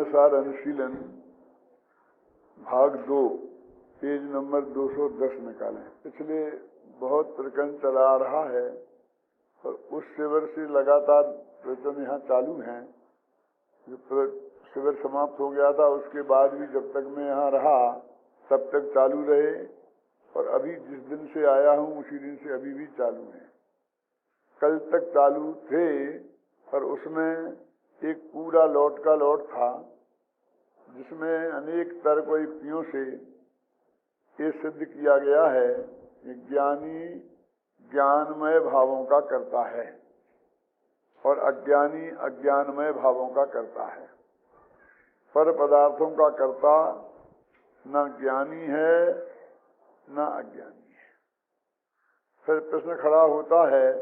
नियमानुसार अनुशीलन भाग 2 page number 210 निकालें। पिछले बहुत प्रकरण चला आ रहा है और उस शिविर से लगातार प्रवचन यहाँ चालू हैं। जो शिविर समाप्त हो गया था उसके बाद भी जब तक मैं यहाँ रहा तब तक चालू रहे और अभी जिस दिन से आया हूँ उसी दिन से अभी भी चालू हैं। कल तक चालू थे और उसमें एक पूरा लौट का लौट था जिसमें अनेक तर्क और युक्तियों से ये सिद्ध किया गया है कि ज्ञानी ज्ञानमय भावों का करता है और अज्ञानी अज्ञानमय भावों का करता है। पर पदार्थों का कर्ता न ज्ञानी है न अज्ञानी है। फिर प्रश्न खड़ा होता है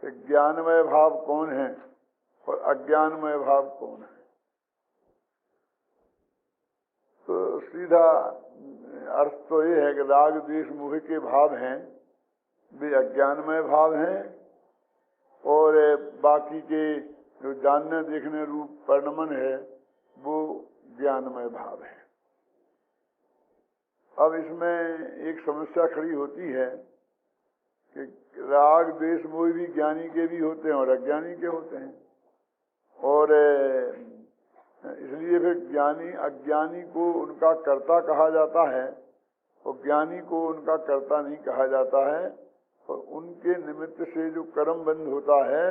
कि ज्ञानमय भाव कौन है और अज्ञानमय भाव कौन है। तो सीधा अर्थ तो ये है कि राग द्वेष मोह के भाव हैं वे अज्ञानमय भाव हैं और बाकी के जो जानने देखने रूप परिणमन है वो ज्ञानमय भाव है। अब इसमें एक समस्या खड़ी होती है कि राग द्वेष मोह भी ज्ञानी के भी होते हैं और अज्ञानी के होते हैं और इसलिए फिर ज्ञानी अज्ञानी को उनका कर्ता कहा जाता है और ज्ञानी को उनका कर्ता नहीं कहा जाता है और उनके निमित्त से जो कर्म बंध होता है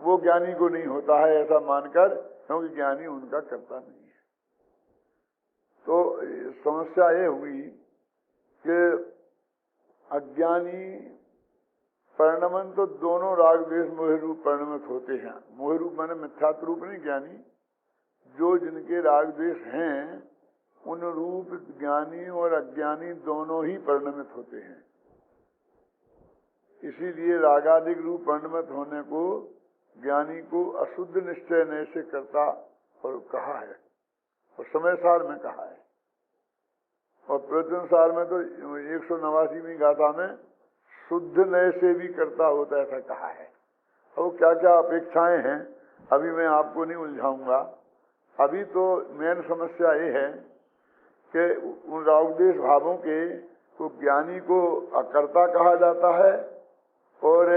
वो ज्ञानी को नहीं होता है ऐसा मानकर, क्योंकि ज्ञानी उनका कर्ता नहीं है। तो समस्या ये हुई कि अज्ञानी परिणमन तो दोनों राग द्वेष मोह रूप परिणमित होते हैं। मोह रूप माने मिथ्यात्व रूप नहीं, ज्ञानी जो जिनके राग द्वेष हैं उन रूप ज्ञानी और अज्ञानी दोनों ही परिणमित होते हैं। इसीलिए रागादिक रूप परिणमित होने को ज्ञानी को अशुद्ध निश्चय नय से करता और कहा है और समय सार में कहा है और प्रवचन सार में तो 189वीं गाथा में शुद्ध नय से भी करता होता ऐसा कहा है। और क्या क्या अपेक्षाएं हैं अभी मैं आपको नहीं उलझाऊंगा। अभी तो मेन समस्या ये है कि उन रागद्वेष भावों के को ज्ञानी को अकर्ता कहा जाता है और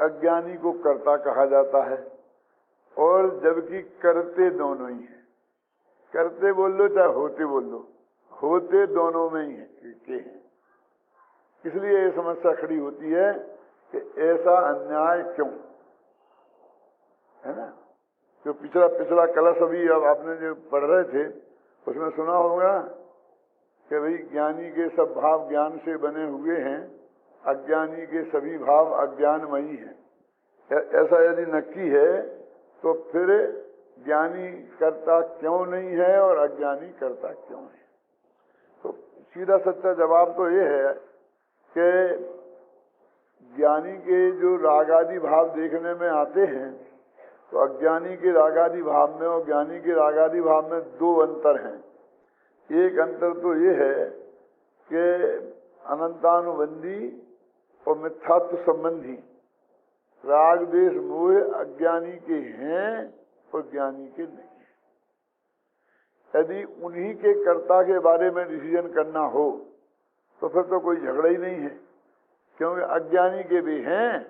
अज्ञानी को कर्ता कहा जाता है और जबकि करते दोनों ही हैं। करते बोल लो चाहे होते बोल लो, होते दोनों में ही हैं। इसलिए ये समस्या खड़ी होती है कि ऐसा अन्याय क्यों है ना। जो पिछला कलश अभी अब आपने जो पढ़ रहे थे उसमें सुना होगा कि भाई ज्ञानी के सब भाव ज्ञान से बने हुए हैं, अज्ञानी के सभी भाव अज्ञानमयी हैं। ऐसा यदि नक्की है तो फिर ज्ञानी कर्ता क्यों नहीं है और अज्ञानी कर्ता क्यों है। तो सीधा सच्चा जवाब तो ये है कि ज्ञानी के जो रागादि भाव देखने में आते हैं तो अज्ञानी के रागादि भाव में और ज्ञानी के रागादि भाव में दो अंतर हैं। एक अंतर तो ये है कि अनंतानुबंधी और मिथ्यात्व संबंधी राग द्वेष मोह अज्ञानी के हैं और ज्ञानी के नहीं। यदि उन्हीं के कर्ता के बारे में डिसीजन करना हो तो फिर तो कोई झगड़ा ही नहीं है, क्योंकि अज्ञानी के भी हैं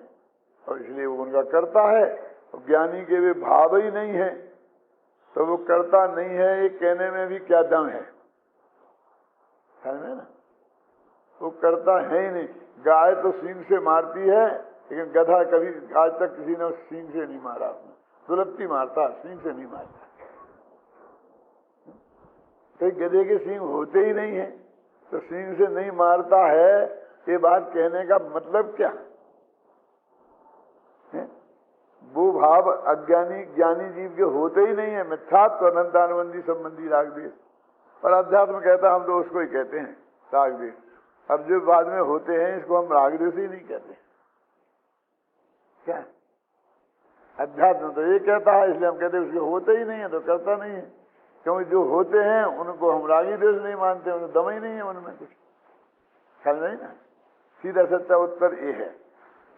और इसलिए वो उनका कर्ता है और ज्ञानी के भी भाव ही नहीं है तो वो कर्ता नहीं है। ये कहने में भी क्या दम है ना, वो कर्ता है ही नहीं। गाय तो सींग से मारती है लेकिन गधा कभी आज तक किसी ने सींग से नहीं मारा, दुलत्ती मारता, सींग से नहीं मारता। कई गधे के सींग होते ही नहीं है तो सींग से नहीं मारता है, ये बात कहने का मतलब क्या है? वो भाव अज्ञानी ज्ञानी जीव के होते ही नहीं है। मिथ्यात्व अनंतानुबंधी संबंधी राग द्वेष और अध्यात्म कहता हम तो उसको ही कहते हैं राग द्वेष। अब जो बाद में होते हैं इसको हम राग द्वेष ही नहीं कहते। क्या अध्यात्म तो ये कहता है इसलिए हम कहते हैं उसके होते ही नहीं है तो करता नहीं है, क्योंकि जो होते हैं उनको हम रागी द्वेष नहीं मानते, उन्हें दम ही नहीं है उनमें कुछ। ख्याल नहीं ना। सीधा सच्चा उत्तर ये है।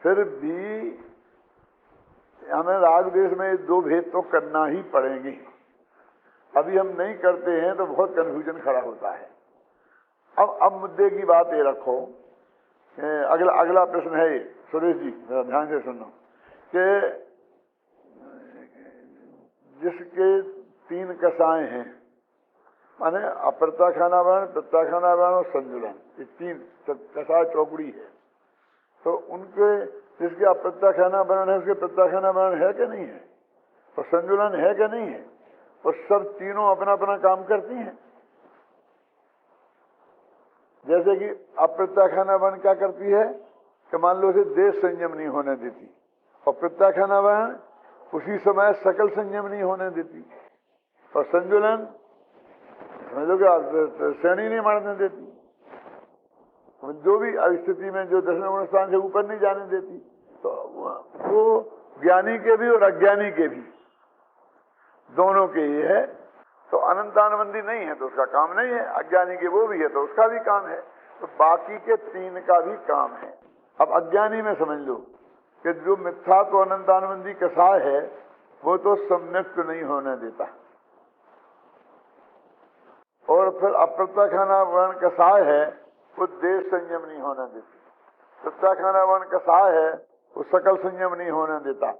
फिर भी हमें राग द्वेष में दो भेद तो करना ही पड़ेंगे। अभी हम नहीं करते हैं तो बहुत कन्फ्यूजन खड़ा होता है। अब मुद्दे की बात ये रखो, अगला प्रश्न है ये, सुरेश जी जरा ध्यान से सुनो, कि जिसके 3 कसाएं हैं, माने अप्रत्याख्यानावरण, प्रत्याख्यानावरण और संजुलन, ये 3 कसाय चौकड़ी है। तो उनके जिसके अप्रत्याख्यानावरण है उसके प्रत्याख्यानावरण है कि नहीं है, और संजुलन है कि नहीं है, और सब तीनों अपना अपना काम करती हैं। जैसे कि अप्रत्याख्यानावरण क्या करती है कि मान लो उसे देश संयम नहीं होने देती, और प्रत्याख्यानावरण उसी समय सकल संयम नहीं होने देती, और संजुलन समझो कि श्रेणी नहीं मारने देती, जो भी स्थिति में जो दशम गुण स्थान से ऊपर नहीं जाने देती। तो वो ज्ञानी के भी और अज्ञानी के भी दोनों के ही है। तो अनंतानुबंधी नहीं है तो उसका काम नहीं है, अज्ञानी के वो भी है तो उसका भी काम है, तो बाकी के 3 का भी काम है। अब अज्ञानी में समझ लो कि जो मिथ्या तो अनंतानुबंधी कसाय है वो तो सम्यक्त नहीं होने देता, और फिर अप्रत्याख्यानावरण कसाय है वो देश संयम नहीं होने देती, प्रत्याख्यानावरण कसाय है वो सकल संयम नहीं होने देता,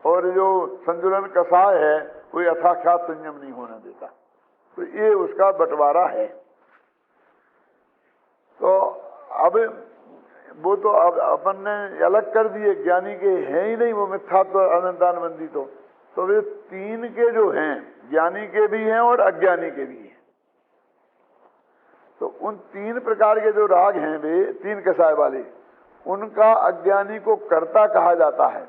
और जो संजुलन कसाय है वो यथाख्यात संयम नहीं होने देता। तो ये उसका बंटवारा है। तो अब वो तो अब अपन ने अलग कर दिए, ज्ञानी के हैं ही नहीं वो मिथ्यात्व अनंतानुबंधी। तो वे 3 के जो हैं, ज्ञानी के भी हैं और अज्ञानी के भी हैं। तो उन 3 प्रकार के जो राग हैं वे 3 कसाय वाले, उनका अज्ञानी को कर्ता कहा जाता है,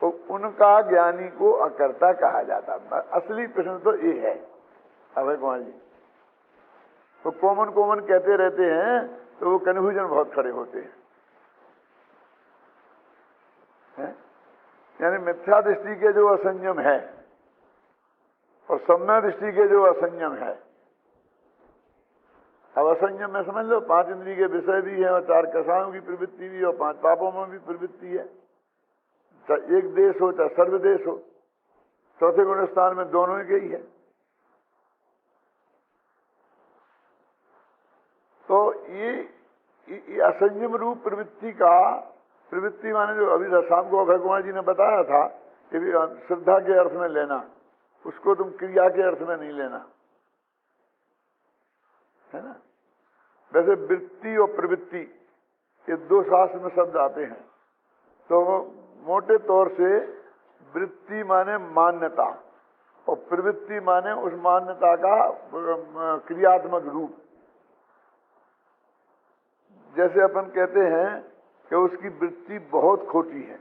तो उनका ज्ञानी को अकर्ता कहा जाता है। असली प्रश्न तो ये है अभय कुमार जी। तो कॉमन कहते रहते हैं तो वो कन्फ्यूजन बहुत खड़े होते हैं। यानी मिथ्या दृष्टि के जो असंयम है और सम्य दृष्टि के जो असंयम है। अब असंयम में समझ लो 5 इंद्रिय के विषय भी है और 4 कसायों की प्रवृत्ति भी और 5 पापों में भी प्रवृत्ति है, चाहे एक देश हो चाहे सर्वदेश हो, चौथे गुण स्थान में दोनों के ही है। तो ये असंयम रूप प्रवृत्ति का, प्रवृत्ति माने जो अभी शाम को अभय कुमार जी ने बताया था कि श्रद्धा के अर्थ में लेना, उसको तुम क्रिया के अर्थ में नहीं लेना, है ना। वैसे वृत्ति और प्रवृत्ति ये 2 शास्त्र में शब्द आते हैं। तो मोटे तौर से वृत्ति माने मान्यता और प्रवृत्ति माने उस मान्यता का क्रियात्मक रूप। जैसे अपन कहते हैं कि उसकी वृत्ति बहुत खोटी है,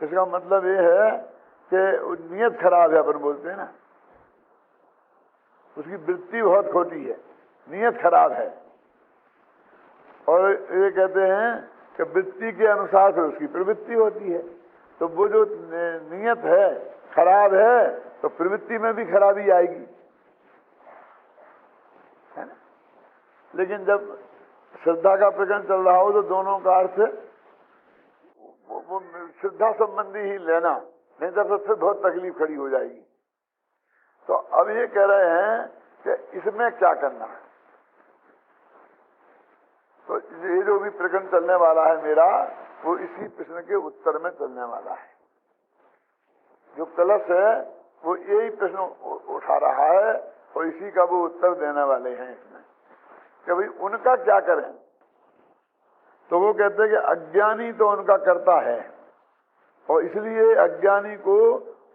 इसका मतलब ये है कि नियत खराब है, अपन बोलते हैं ना, उसकी वृत्ति बहुत खोटी है, नियत खराब है। और ये कहते हैं कि वृत्ति के अनुसार से उसकी प्रवृत्ति होती है। तो वो जो नियत है खराब है तो प्रवृत्ति में भी खराबी आएगी, है ना। लेकिन जब श्रद्धा का प्रकरण चल रहा हो तो दोनों का अर्थ वो श्रद्धा संबंधी ही लेना, नहीं तो फिर बहुत तकलीफ खड़ी हो जाएगी। तो अब ये कह रहे हैं कि इसमें क्या करना है। तो ये जो भी प्रकरण चलने वाला है मेरा, वो इसी प्रश्न के उत्तर में चलने वाला है। जो कलश है वो यही प्रश्न उठा रहा है और इसी का वो उत्तर देने वाले हैं इसमें कि भाई उनका क्या करें। तो वो कहते हैं कि अज्ञानी तो उनका करता है और इसलिए अज्ञानी को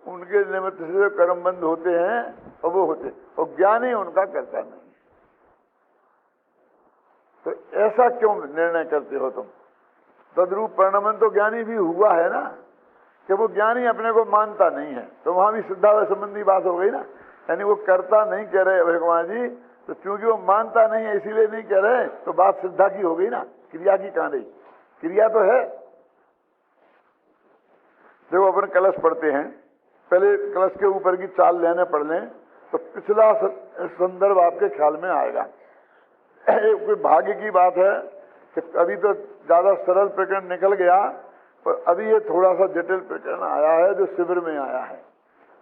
उनके निमित्त से जो कर्मबंध होते हैं और वो होते, और ज्ञानी उनका करता नहीं। तो ऐसा क्यों निर्णय करते हो तुम? तद्रूप परिणमन तो ज्ञानी भी हुआ है ना, कि वो ज्ञानी अपने को मानता नहीं है, तो वहां भी श्रद्धा संबंधी बात हो गई ना। यानी वो करता नहीं कह रहे भगवान जी, तो क्योंकि वो मानता नहीं है इसीलिए नहीं कह रहे, तो बात श्रद्धा की हो गई ना, क्रिया की कहां रही? क्रिया तो है। देखो अपन कलश पढ़ते हैं, पहले कलश के ऊपर की चाल लेने पढ़ लें तो पिछला संदर्भ आपके ख्याल में आएगा। कोई भाग्य की बात है कि अभी तो ज्यादा सरल प्रकरण निकल गया, पर अभी ये थोड़ा सा जटिल प्रकरण आया है जो शिविर में आया है।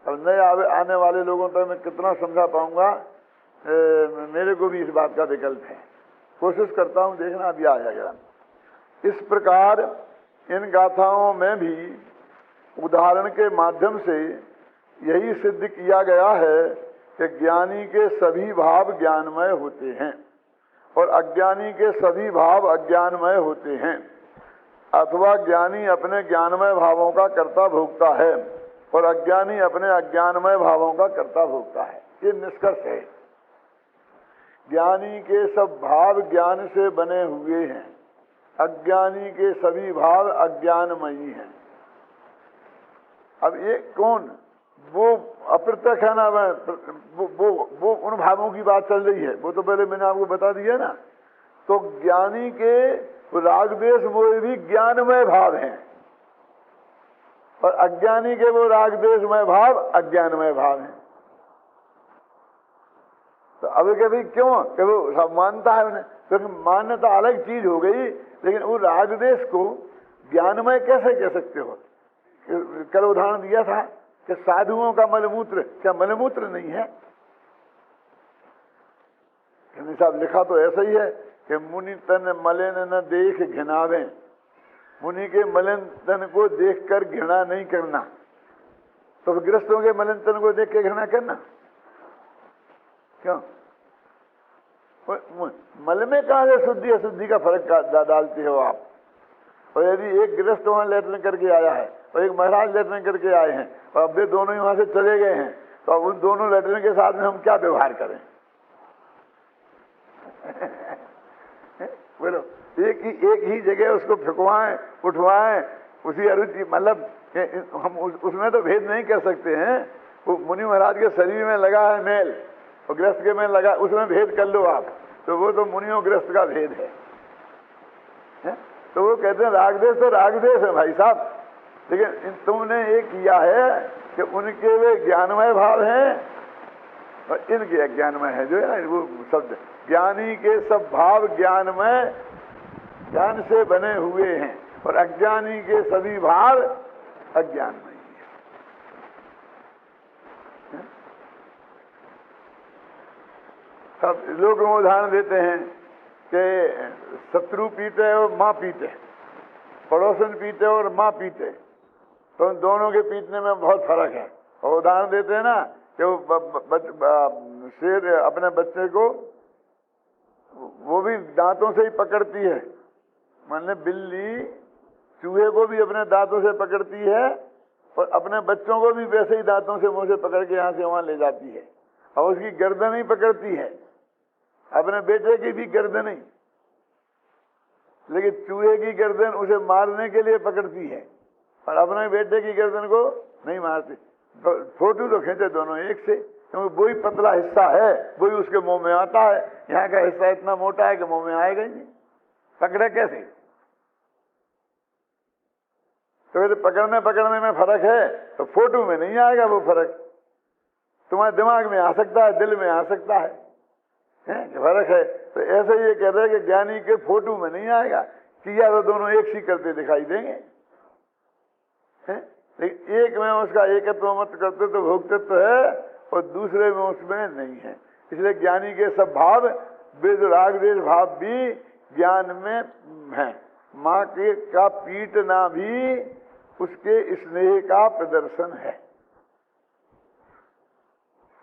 अब नए आने वाले लोगों तक मैं कितना समझा पाऊंगा, मेरे को भी इस बात का विकल्प है। कोशिश करता हूं, देखना अभी आ जाएगा। इस प्रकार इन गाथाओं में भी उदाहरण के माध्यम से यही सिद्ध किया गया है कि ज्ञानी के सभी भाव ज्ञानमय होते हैं और अज्ञानी के सभी भाव अज्ञानमय होते हैं, अथवा ज्ञानी अपने ज्ञानमय भावों का कर्ता भोगता है और अज्ञानी अपने अज्ञानमय भावों का कर्ता भोगता है। ये निष्कर्ष है। ज्ञानी के सब भाव ज्ञान से बने हुए हैं, अज्ञानी के सभी भाव अज्ञानमयी हैं। अब ये कौन, वो अप्रत्यक्ष है ना, वो उन भावों की बात चल रही है, वो तो पहले मैंने आपको बता दिया ना। तो ज्ञानी के राग द्वेष मोह भी ज्ञानमय भाव हैं और अज्ञानी के वो राग द्वेषमय भाव अज्ञानमय भाव हैं। तो अब कभी क्यों कि वो सब मानता है उन्हें, क्योंकि मान्यता अलग चीज हो गई, लेकिन वो राग द्वेष को ज्ञानमय कैसे कह सकते हो? कल उदाहरण दिया था कि साधुओं का मलमूत्र क्या मलमूत्र नहीं है? साहब लिखा तो ऐसा ही है कि मुनि तन मलिन न देख घिनावे, मुनि के मलिन तन को देखकर घृणा नहीं करना। तो गृहस्थों के मलिन तन को देख के घृणा करना क्यों? मल में कहां से शुद्धि अशुद्धि का फर्क डालते हो आप? और यदि एक गृहस्थ वहां लेटरिन करके आया है और एक महाराज लेटरिन करके आए हैं और अब वे दोनों ही वहां से चले गए हैं, तो अब उन दोनों लेटरिन के साथ में हम क्या व्यवहार करें? बोलो, एक ही जगह उसको फेंकवाएं उठवाएं, उसी अरुचि, मतलब हम उसमें तो भेद नहीं कर सकते हैं। वो मुनि महाराज के शरीर में लगा है मेल और गृहस्थ के में लगा, उसमें भेद कर लो आप, तो वो तो मुनियों गृहस्थ का भेद है? तो वो कहते हैं रागदेश तो रागदेश है भाई साहब, लेकिन तुमने ये किया है कि उनके वे ज्ञानमय भाव हैं और इनके अज्ञानमय है। जो है ना वो शब्द, ज्ञानी के सब भाव ज्ञानमय ज्ञान से बने हुए हैं और अज्ञानी के सभी भाव अज्ञानमय हैं। सब लोग उदाहरण देते हैं कि शत्रु पीटे और माँ पीटे, पड़ोसन पीटे और माँ पीटे, तो उन दोनों के पीटने में बहुत फर्क है। और उदाहरण देते हैं ना कि वो शेर अपने बच्चे को वो भी दांतों से ही पकड़ती है, मान ले बिल्ली चूहे को भी अपने दांतों से पकड़ती है और अपने बच्चों को भी वैसे ही दांतों से मुंह से पकड़ के यहाँ से वहां ले जाती है, और उसकी गर्दन ही पकड़ती है, अपने बेटे की भी गर्दन ही, लेकिन चूहे की गर्दन उसे मारने के लिए पकड़ती है और अपने बेटे की गर्दन को नहीं मारती। फोटो तो खींचे दोनों एक से, क्योंकि वही पतला हिस्सा है, वही उसके मुंह में आता है। यहाँ का हिस्सा इतना मोटा है कि मुंह में आएगा ही नहीं, पकड़े कैसे? तो यदि पकड़ने में फर्क है तो फोटो में नहीं आएगा वो फर्क। तुम्हारे दिमाग में आ सकता है, दिल में आ सकता है, फर्क है। तो ऐसे ये कह रहे हैं कि ज्ञानी के फोटो में नहीं आएगा, किया तो दोनों एक सी करते दिखाई देंगे, लेकिन एक में उसका एकत्व मत करते तो भोक्तत्व है और दूसरे में उसमें नहीं है। इसलिए ज्ञानी के सब भाव वेद राग देश भाव भी ज्ञान में है। माँ के का पीटना भी उसके स्नेह का प्रदर्शन है।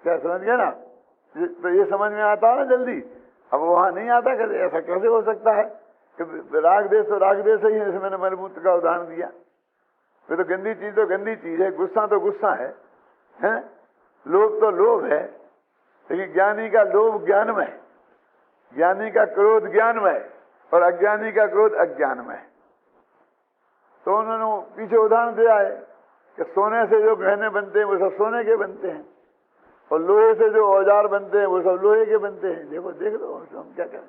क्या समझ गए ना? तो ये समझ में आता है ना जल्दी। अब वहां नहीं आता, कैसे ऐसा कैसे हो सकता है कि राग देश तो राग देश ही है। जैसे मैंने मलमूत्र का उदाहरण दिया, वे तो गंदी चीज तो गंदी चीज है, गुस्सा तो गुस्सा है, लोभ तो लोभ है, लेकिन ज्ञानी का लोभ ज्ञानमय, ज्ञानी का क्रोध ज्ञानमय और अज्ञानी का क्रोध अज्ञानमय। तो उन्होंने पीछे उदाहरण दिया है कि सोने से जो गहने बनते हैं वो सब सोने के बनते हैं और लोहे से जो औजार बनते हैं वो सब लोहे के बनते हैं। देखो देख लो हम क्या करें,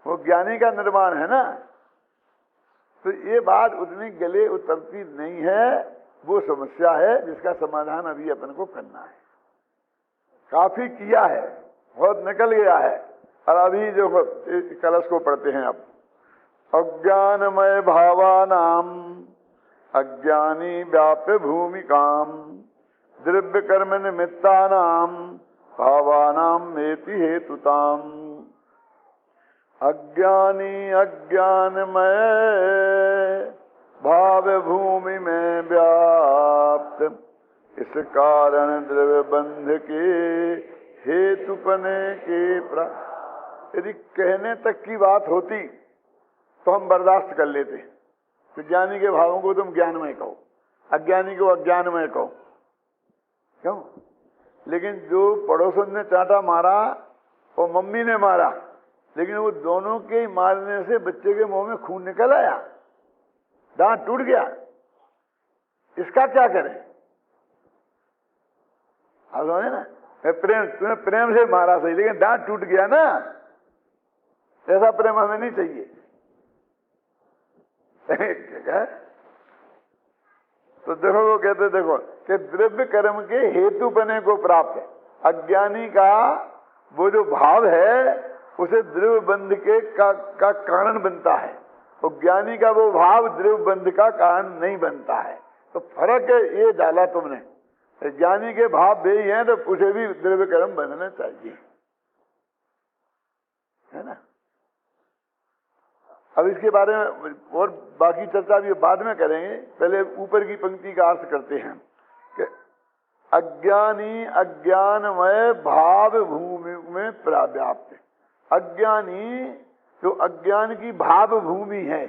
वो ज्ञानी का निर्माण है ना। तो ये बात उतनी गले उतरती नहीं है, वो समस्या है जिसका समाधान अभी अपन को करना है। काफी किया है, बहुत निकल गया है, और अभी जो कलश को पढ़ते हैं अब। अज्ञानमय भावानाम अज्ञानी व्याप्य भूमिकाम द्रव्य कर्म निमित्तानाम भावानाम एति हेतुताम। अज्ञानी अज्ञानमय भाव भूमि में व्याप्त, इस कारण द्रव्य बंध के हेतुपने के यदि कहने तक की बात होती तो हम बर्दाश्त कर लेते। तो ज्ञानी के भावों को तुम ज्ञानमय कहो, अज्ञानी को अज्ञानमय कहो, क्यों? लेकिन जो पड़ोसन ने चांटा मारा और मम्मी ने मारा, लेकिन वो दोनों के ही मारने से बच्चे के मुंह में खून निकल आया, दांत टूट गया, इसका क्या करें? आप समझे ना? प्रेम, तुम्हें प्रेम से मारा सही, लेकिन दांत टूट गया ना, ऐसा प्रेम हमें नहीं चाहिए। तो देखो वो कहते देखो कि द्रव्य कर्म के हेतु बने को प्राप्त है। अज्ञानी का वो जो भाव है उसे द्रव्य बंध के का कारण बनता है, और ज्ञानी का वो भाव द्रव्य बंध का कारण नहीं बनता है। तो फर्क है ये डाला तुमने। ज्ञानी के भाव वे ही हैं तो उसे भी द्रव्य कर्म बनना चाहिए, है ना? अब इसके बारे में और बाकी चर्चा भी बाद में करेंगे, पहले ऊपर की पंक्ति का अर्थ करते हैं कि अज्ञानी अज्ञानमय भाव भूमि में व्याप्त। अज्ञानी जो अज्ञान की भाव भूमि है,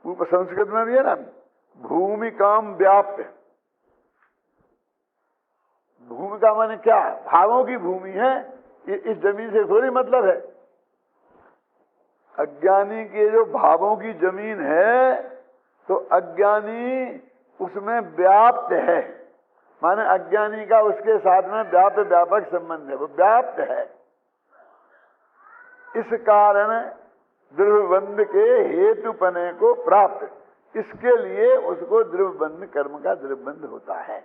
ऊपर संस्कृत में भी है ना, भूमि काम व्याप्त। भूमि का माने क्या? भावों की भूमि है, इस जमीन से थोड़ी मतलब है। अज्ञानी के जो भावों की जमीन है तो अज्ञानी उसमें व्याप्त है, माने अज्ञानी का उसके साथ में व्यापक संबंध है, वो व्याप्त है। इस कारण द्रव्यबंध के हेतुपने को प्राप्त, इसके लिए उसको द्रव्यबंध कर्म का द्रव्यबंध होता है।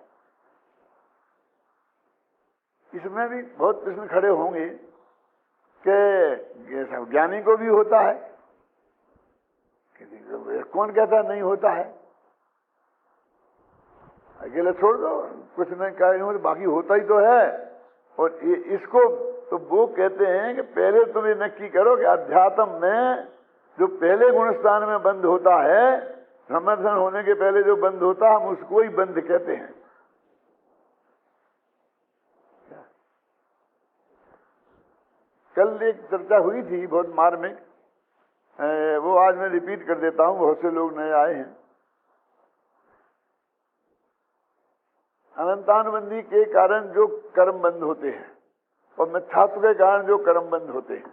इसमें भी बहुत प्रश्न खड़े होंगे कि ज्ञानी को भी होता है, कौन कहता नहीं होता है? अकेले छोड़ दो, कुछ नहीं कहा, बाकी होता ही तो है। और इसको तो वो कहते हैं कि पहले तुम ये नक्की करो कि अध्यात्म में जो पहले गुणस्थान में बंद होता है, ब्रह्मदर्शन होने के पहले जो बंद होता है, हम उसको ही बंद कहते हैं। कल एक चर्चा हुई थी बहुत मार्मिक, वो आज मैं रिपीट कर देता हूं, बहुत से लोग नए आए हैं। अनंतानुबंधी के कारण जो कर्म बंद होते हैं और मिथ्यात्व के कारण जो कर्म बंद होते हैं,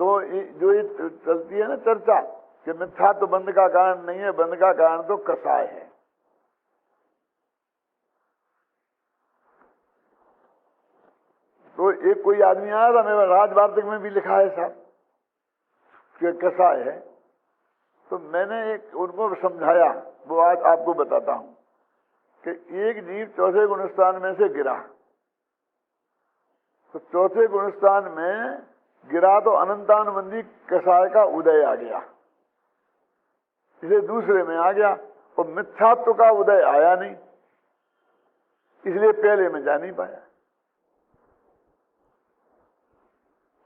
तो जो ये चलती है ना चर्चा कि मिथ्यात्व बंद का कारण नहीं है, बंद का कारण तो कसाय है। तो एक कोई आदमी आया था, मेरा राजवार्तिक में भी लिखा है साहब कि कसाय है, तो मैंने एक उनको समझाया, वो आज आपको बताता हूं कि एक जीव चौथे गुणस्थान में से गिरा, तो चौथे गुणस्थान में गिरा तो अनंतानुबंधी कसाय का उदय आ गया, इसे दूसरे में आ गया, और मिथ्यात्व का उदय आया नहीं, इसलिए पहले में जा नहीं पाया।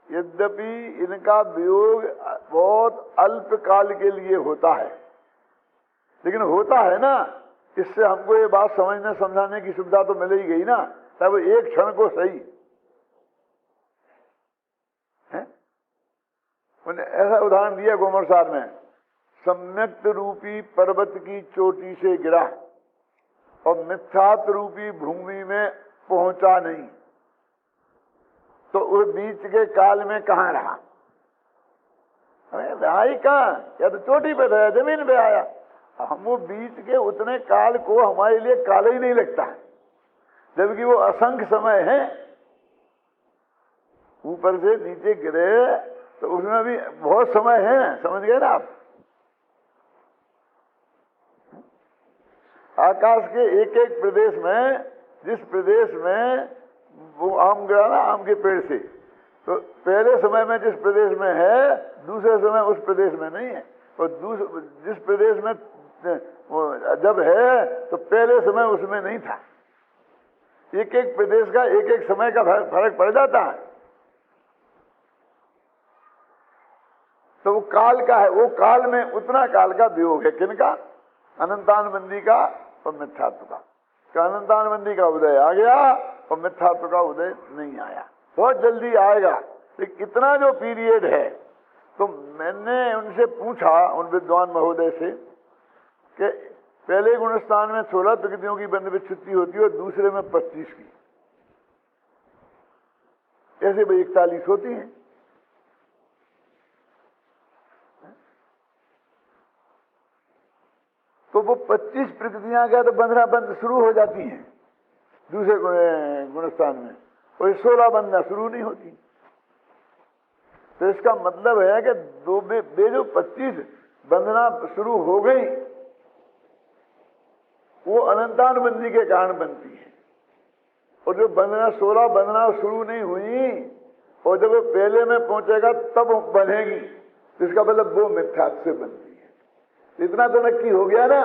यद्यपि इनका वियोग बहुत अल्प काल के लिए होता है, लेकिन होता है ना, इससे हमको ये बात समझने समझाने की सुविधा तो मिल ही गई ना, तब एक क्षण को सही है। उन्हें ऐसा उदाहरण दिया गोमरसार में, सम्यक्त रूपी पर्वत की चोटी से गिरा और मिथ्यात्व रूपी भूमि में पहुंचा नहीं, तो उस बीच के काल में कहां रहा? रहा ही कहां? या तो चोटी पे था, जमीन पे आया। हम वो बीच के उतने काल को हमारे लिए काल ही नहीं लगता है, जबकि वो असंख्य समय है। ऊपर से नीचे गिरे तो उसमें भी बहुत समय है, समझ गए ना आप? आकाश के एक एक प्रदेश में, जिस प्रदेश में वो आम गिरा ना आम के पेड़ से, तो पहले समय में जिस प्रदेश में है, दूसरे समय उस प्रदेश में नहीं है, और जिस प्रदेश में जब है तो पहले समय उसमें नहीं था। एक एक प्रदेश का एक एक समय का फर्क पड़ जाता है। तो वो काल का है, वो काल में उतना काल का वियोग है। किनका? अनंतानुबंधी का और मिथ्यात्व का। अनंतानुबंधी का उदय आ गया और मिथ्यात्व का उदय नहीं आया। बहुत जल्दी आएगा, लेकिन इतना जो पीरियड है। तो मैंने उनसे पूछा, उन विद्वान महोदय से, कि पहले गुणस्थान में 16 प्रकृतियों की बंध विच्छुत्ति होती है और दूसरे में 25 की, ऐसे भाई 41 होती हैं। तो वो 25 प्रकृतियां क्या तो 15 बंध शुरू हो जाती हैं दूसरे गुणस्थान में, और 16 बंधना शुरू नहीं होती। तो इसका मतलब है कि दो जो 25 बंधना शुरू हो गई वो अनंतानुबंधी के कारण बनती है, और जो बंधना 16 बंधना शुरू नहीं हुई और जब वो पहले में पहुंचेगा तब बनेगी, तो इसका मतलब वो मिथ्यात्व से बनती है। इतना तो नक्की हो गया ना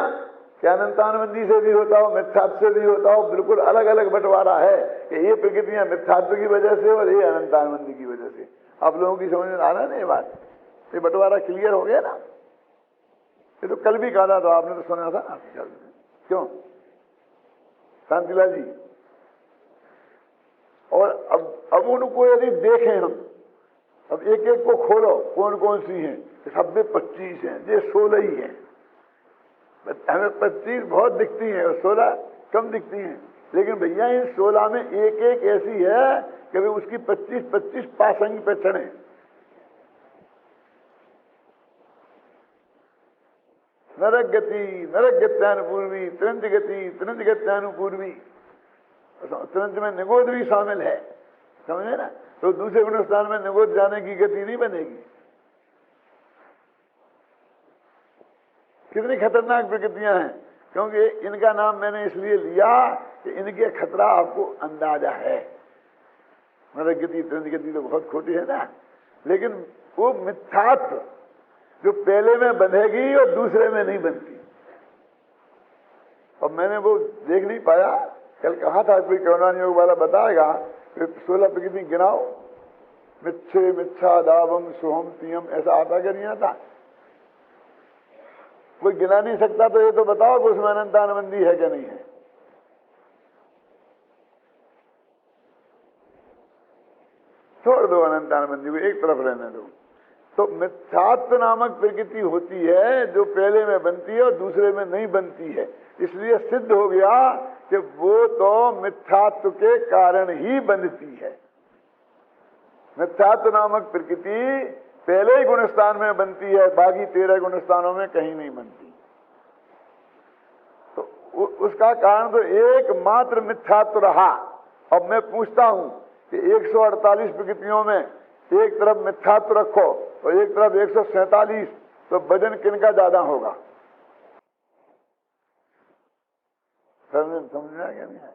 कि अनंतानुबंधी से भी होता हो, मिथ्यात्व से भी होता हो, बिल्कुल अलग अलग बंटवारा है कि ये प्रकृतियां मिथ्यात्व की वजह से और ये अनंतानुबंधी की वजह से। आप लोगों की समझ में आ रहा ना ये बात? ये बंटवारा क्लियर हो गया ना? ये तो कल भी कहा था, तो आपने तो सुना था ना। क्यों शांतिलाल जी? और अब उनको यदि देखें हम, अब एक एक को खोलो कौन कौन सी हैं, सब में 25 हैं, ये 16 ही हैं। हमें 25 बहुत दिखती हैं और 16 कम दिखती हैं, लेकिन भैया इन 16 में एक एक ऐसी है कि भी उसकी 25 पासंग पे चढ़े। नरक गति नरक गत्यानुपूर्वी, त्रंज गति त्रंज गत्यानुपूर्वी, त्रंज में निगोद भी शामिल है, समझे ना? तो दूसरे गुणस्थान में निगोद जाने की गति नहीं बनेगी। कितनी खतरनाक प्रकृतियां हैं, क्योंकि इनका नाम मैंने इसलिए लिया कि इनके खतरा आपको अंदाजा है। नरक गति त्रंज गति तो बहुत खोटी है ना, लेकिन वो मिथ्यात्व जो पहले में बंधेगी और दूसरे में नहीं बनती। और मैंने वो देख नहीं पाया, कल कहा था कोई करुणान योग वाला बताएगा, 16 प्रकृति गिनाओ, मिच्छे मिच्छा दावम सुहम तियम, ऐसा आता क्या नहीं आता? कोई गिना नहीं सकता, तो ये तो बताओ कि उसमें अनंतानुबंधी है क्या नहीं है? छोड़ दो अनंतानुबंधी को, एक तरफ रहने दो। तो मिथ्यात्व नामक प्रकृति होती है जो पहले में बनती है और दूसरे में नहीं बनती है। इसलिए सिद्ध हो गया कि वो तो मिथ्यात्व के कारण ही बनती है। मिथ्यात्व नामक प्रकृति पहले ही गुणस्थान में बनती है, बाकी 13 गुणस्थानों में कहीं नहीं बनती। तो उसका कारण तो एकमात्र मिथ्यात्व रहा। अब मैं पूछता हूं कि 148 प्रकृतियों में एक तरफ मिथ्यात्व रखो और एक तरफ 147, तो वजन किनका ज्यादा होगा? समझना क्या नहीं है?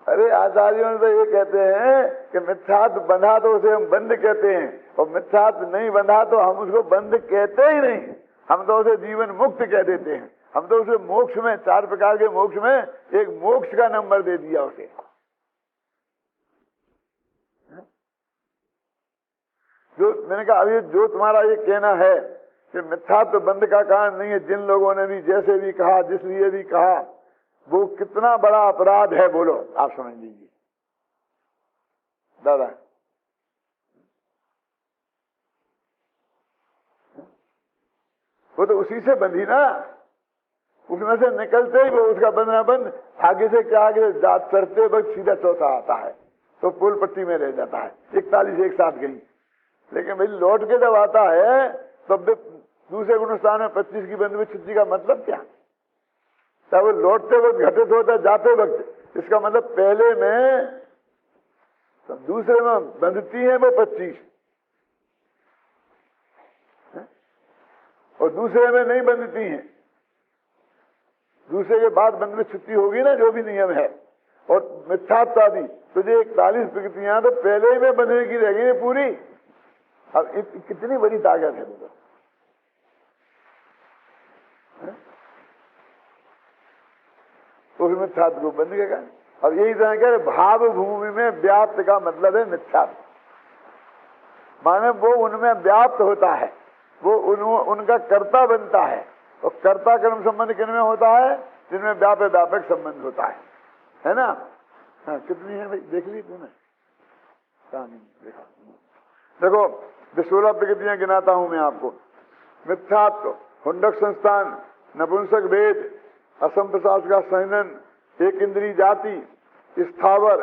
अरे आचार्यों ने तो ये कहते हैं कि मिथ्यात्व बंधा तो उसे हम बंद कहते हैं, और मिथ्यात्व नहीं बंधा तो हम उसको बंद कहते ही नहीं, हम तो उसे जीवन मुक्त कह देते हैं। हम तो उसे मोक्ष में, 4 प्रकार के मोक्ष में एक मोक्ष का नंबर दे दिया उसे। जो मैंने कहा अभी जो तुम्हारा ये कहना है कि मिथ्यात्व बंध का कारण नहीं है, जिन लोगों ने भी जैसे भी कहा, जिस लिए भी कहा, वो कितना बड़ा अपराध है, बोलो आप समझ लीजिए दादा। वो तो उसी से बंधी ना, उसमें से निकलते ही वो उसका बंधना बंद, आगे से क्या आगे जात चढ़ते वक्त सीधा चौथा आता है तो पुल पट्टी में रह जाता है। 41 एक साथ गई, लेकिन भाई लौट के जब आता है तब दूसरे गुणस्थान में 25 की बंध विच्छुत्ति का मतलब क्या? चाहे वो लौटते वक्त घटित होता है, जाते वक्त, इसका मतलब पहले में तो दूसरे में बंधती है वो 25 और दूसरे में नहीं बंधती हैं। दूसरे के बाद बंध विच्छुत्ति होगी ना, जो भी नियम है, और मिथ्यात्व आदि, तो ये 41 प्रकृतियां तो पहले ही में बंधने की रहेगी पूरी। अब कितनी बड़ी ताकत है। उस मिथ्यात्व को बंद के कारण। अब यही तरह कह रहे भाव भूमि में व्याप्त का मतलब है मिथ्यात्व, माने वो उनमें व्याप्त होता है, वो उनका कर्ता बनता है। और कर्ता कर्म संबंध किनमें होता है? जिनमें व्यापक संबंध होता है ना। हाँ, कितनी है भाई, देख ली तूने? देखा। देखो 16 प्रकृतियां गिनाता हूं मैं आपको। मिथ्यात्व, हुंडक संस्थान, नपुंसक भेद, असंप्रसाद का संहनन, एक इंद्रिय जाति, स्थावर,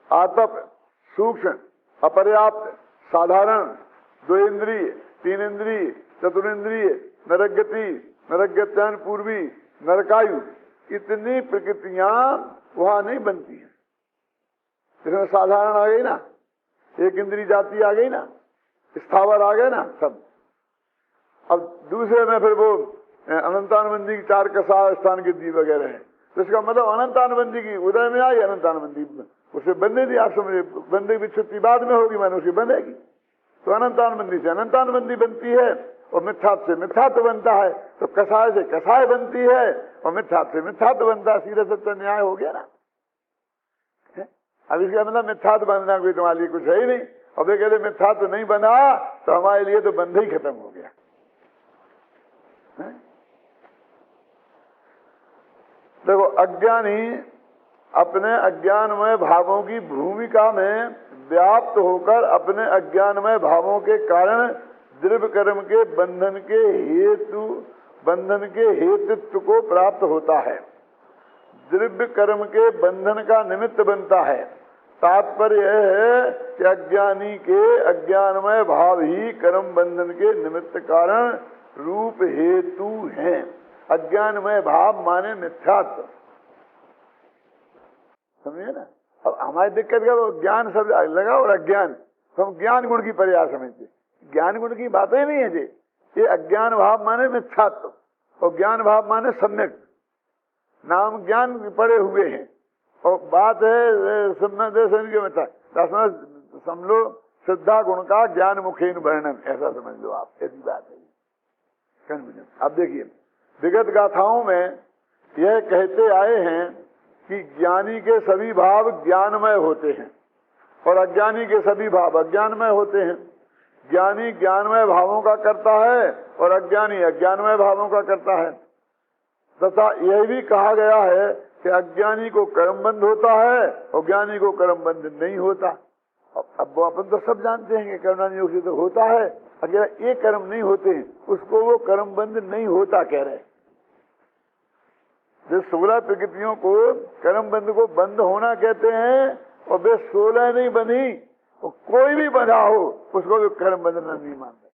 आतप, सूक्ष्म, अपर्याप्त, साधारण, 2 इंद्रिय, 3 इंद्रिय, चतुरिंद्रिय, नरगति, नरगत्यान पूर्वी, नरकायु, इतनी प्रकृतियां वहां नहीं बनती हैं। इसमें साधारण आ गई ना, एक इंद्रिय जाति आ गई ना, स्थावर आ गए ना सब। अब दूसरे में फिर वो अनंतानुबंधी की 4 कसा स्थान की दी वगैरह है, तो इसका मतलब अनंतानुबंधी की उदय में आई, अनंतानुबंधी उसे बंदे दी। आप समझे, बंदे की विच्छुत्ति बाद में होगी, मैंने उसे बंधेगी। तो अनंतानुबंधी से अनंतानुबंधी बनती है, और मिथ्यात्व से मिथ्यात्व बनता है। तो कसाय से कसाय बनती है, और मिथ्यात्व से मिथ्यात्व बनता है। सीधा सत्य न्याय हो गया ना। अब इसका मतलब मिथ्यात्व बनना कोई तुम्हारे लिए कुछ है ही नहीं। अब ये कहते मिथ्यात्व नहीं बना तो हमारे लिए तो बंध ही खत्म हो गया। देखो, अज्ञानी अपने अज्ञानमय भावों की भूमिका में व्याप्त होकर अपने अज्ञानमय भावों के कारण द्रव्य कर्म के बंधन के हेतुत्व को प्राप्त होता है, द्रव्य कर्म के बंधन का निमित्त बनता है। तात्पर्य यह है कि अज्ञानी के अज्ञानमय भाव ही कर्म बंधन के निमित्त कारण रूप हेतु हैं। अज्ञानमय भाव माने मिथ्यात्व, समझे ना। अब हमारी दिक्कत क्या, वो ज्ञान शब्द लगा और अज्ञान, तो हम ज्ञान गुण की पर्याय समझते। ज्ञान गुण की बातें नहीं है जी। ये अज्ञान भाव माने मिथ्यात्व, और ज्ञान भाव माने सम्यक। नाम ज्ञान पड़े हुए हैं, और बात है समझ लो श्रद्धा गुण का ज्ञान मुखेन वर्णन, ऐसा समझ लो आप, ऐसी बात है। अब देखिए, विगत गाथाओं में यह कहते आए हैं कि ज्ञानी के सभी भाव ज्ञानमय होते हैं, और अज्ञानी के सभी भाव अज्ञानमय होते हैं। ज्ञानी ज्ञानमय भावों का करता है, और अज्ञानी अज्ञानमय भावों का करता है। तथा यह भी कहा गया है कि अज्ञानी को कर्मबंध होता है, और ज्ञानी को कर्मबंध नहीं होता। अब वो अपन तो सब जानते हैं कि कर्मबंध योग से तो होता है, अगर ये कर्म नहीं होते हैं उसको वो कर्मबंध नहीं होता कह रहे। जो 16 प्रकृतियों को कर्मबंध को बंद होना कहते हैं, और वे 16 नहीं बनी, कोई भी बंधा हो उसको भी कर्मबंध नहीं मानते।